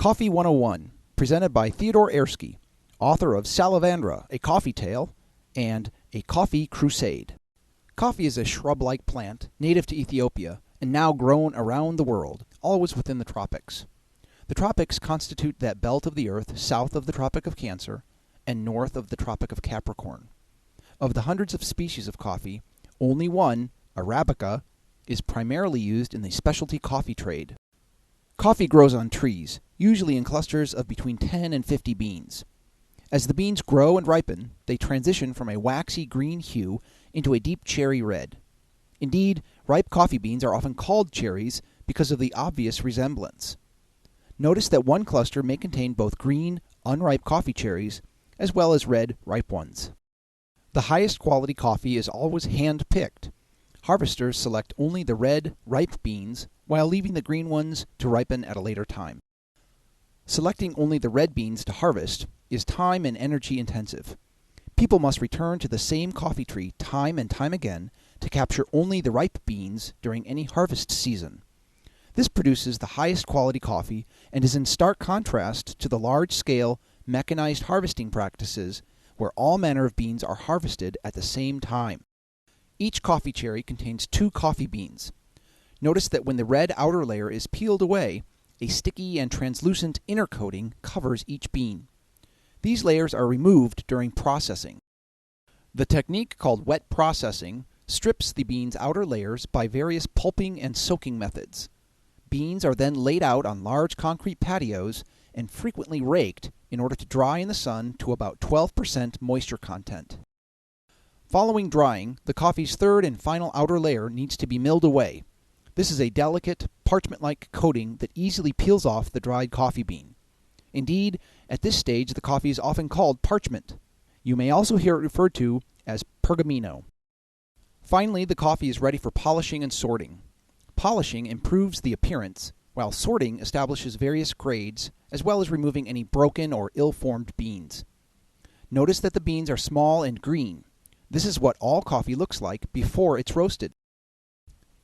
Coffee 101, presented by Theodore Ersky, author of Salavandra, A Coffee Tale, and A Coffee Crusade. Coffee is a shrub-like plant native to Ethiopia and now grown around the world, always within the tropics. The tropics constitute that belt of the earth south of the Tropic of Cancer and north of the Tropic of Capricorn. Of the hundreds of species of coffee, only one, Arabica, is primarily used in the specialty coffee trade. Coffee grows on trees, usually in clusters of between 10 and 50 beans. As the beans grow and ripen, they transition from a waxy green hue into a deep cherry red. Indeed, ripe coffee beans are often called cherries because of the obvious resemblance. Notice that one cluster may contain both green, unripe coffee cherries as well as red, ripe ones. The highest quality coffee is always hand-picked. Harvesters select only the red, ripe beans while leaving the green ones to ripen at a later time. Selecting only the red beans to harvest is time and energy intensive. People must return to the same coffee tree time and time again to capture only the ripe beans during any harvest season. This produces the highest quality coffee and is in stark contrast to the large-scale, mechanized harvesting practices where all manner of beans are harvested at the same time. Each coffee cherry contains 2 coffee beans. Notice that when the red outer layer is peeled away, a sticky and translucent inner coating covers each bean. These layers are removed during processing. The technique called wet processing strips the bean's outer layers by various pulping and soaking methods. Beans are then laid out on large concrete patios and frequently raked in order to dry in the sun to about 12% moisture content. Following drying, the coffee's third and final outer layer needs to be milled away. This is a delicate, parchment-like coating that easily peels off the dried coffee bean. Indeed, at this stage the coffee is often called parchment. You may also hear it referred to as pergamino. Finally, the coffee is ready for polishing and sorting. Polishing improves the appearance, while sorting establishes various grades, as well as removing any broken or ill-formed beans. Notice that the beans are small and green. This is what all coffee looks like before it's roasted.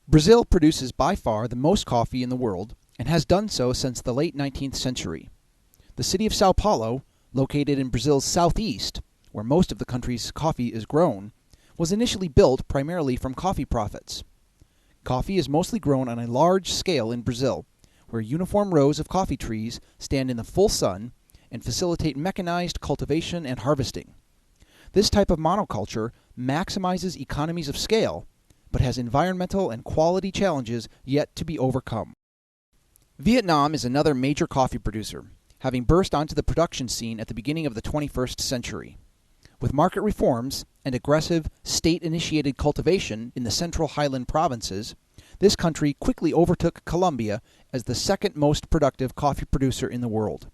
Brazil produces by far the most coffee in the world and has done so since the late 19th century. The city of Sao Paulo, located in Brazil's southeast, where most of the country's coffee is grown, was initially built primarily from coffee profits. Coffee is mostly grown on a large scale in Brazil, where uniform rows of coffee trees stand in the full sun and facilitate mechanized cultivation and harvesting. This type of monoculture maximizes economies of scale, but has environmental and quality challenges yet to be overcome. Vietnam is another major coffee producer, having burst onto the production scene at the beginning of the 21st century. With market reforms and aggressive state-initiated cultivation in the central highland provinces, this country quickly overtook Colombia as the second most productive coffee producer in the world.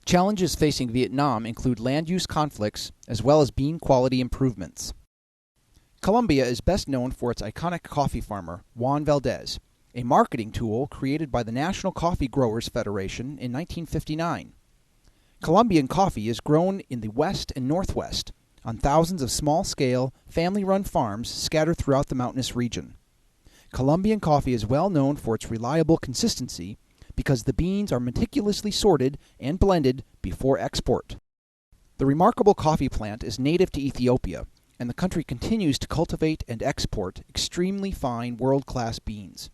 Challenges facing Vietnam include land use conflicts as well as bean quality improvements. Colombia is best known for its iconic coffee farmer, Juan Valdez, a marketing tool created by the National Coffee Growers Federation in 1959. Colombian coffee is grown in the west and northwest on thousands of small-scale, family-run farms scattered throughout the mountainous region. Colombian coffee is well known for its reliable consistency because the beans are meticulously sorted and blended before export. The remarkable coffee plant is native to Ethiopia, and the country continues to cultivate and export extremely fine world-class beans.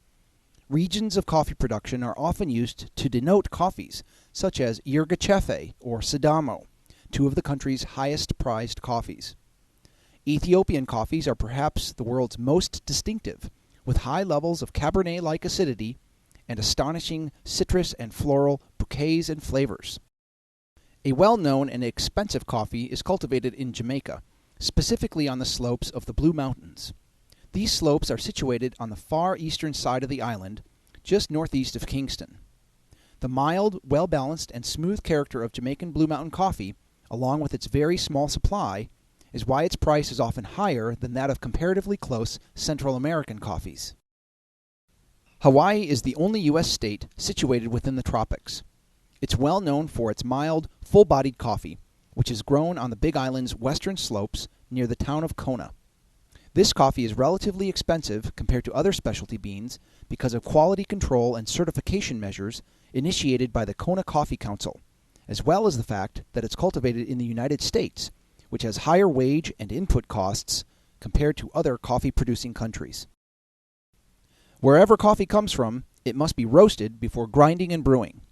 Regions of coffee production are often used to denote coffees, such as Yirgacheffe or Sidamo, 2 of the country's highest prized coffees. Ethiopian coffees are perhaps the world's most distinctive, with high levels of Cabernet-like acidity and astonishing citrus and floral bouquets and flavors. A well-known and expensive coffee is cultivated in Jamaica, specifically on the slopes of the Blue Mountains. These slopes are situated on the far eastern side of the island, just northeast of Kingston. The mild, well-balanced, and smooth character of Jamaican Blue Mountain coffee, along with its very small supply, is why its price is often higher than that of comparatively close Central American coffees. Hawaii is the only U.S. state situated within the tropics. It's well known for its mild, full-bodied coffee, which is grown on the Big Island's western slopes near the town of Kona. This coffee is relatively expensive compared to other specialty beans because of quality control and certification measures initiated by the Kona Coffee Council, as well as the fact that it's cultivated in the United States, which has higher wage and input costs compared to other coffee-producing countries. Wherever coffee comes from, it must be roasted before grinding and brewing.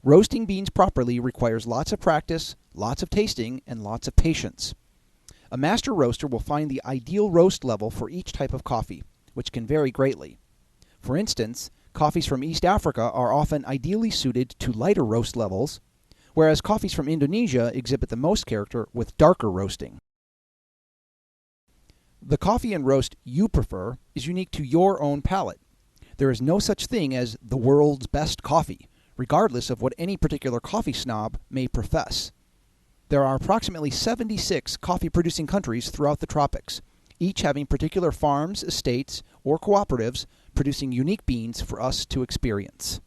Roasting beans properly requires lots of practice, lots of tasting, and lots of patience. A master roaster will find the ideal roast level for each type of coffee, which can vary greatly. For instance, coffees from East Africa are often ideally suited to lighter roast levels, whereas coffees from Indonesia exhibit the most character with darker roasting. The coffee and roast you prefer is unique to your own palate. There is no such thing as the world's best coffee, regardless of what any particular coffee snob may profess. There are approximately 76 coffee-producing countries throughout the tropics, each having particular farms, estates, or cooperatives producing unique beans for us to experience.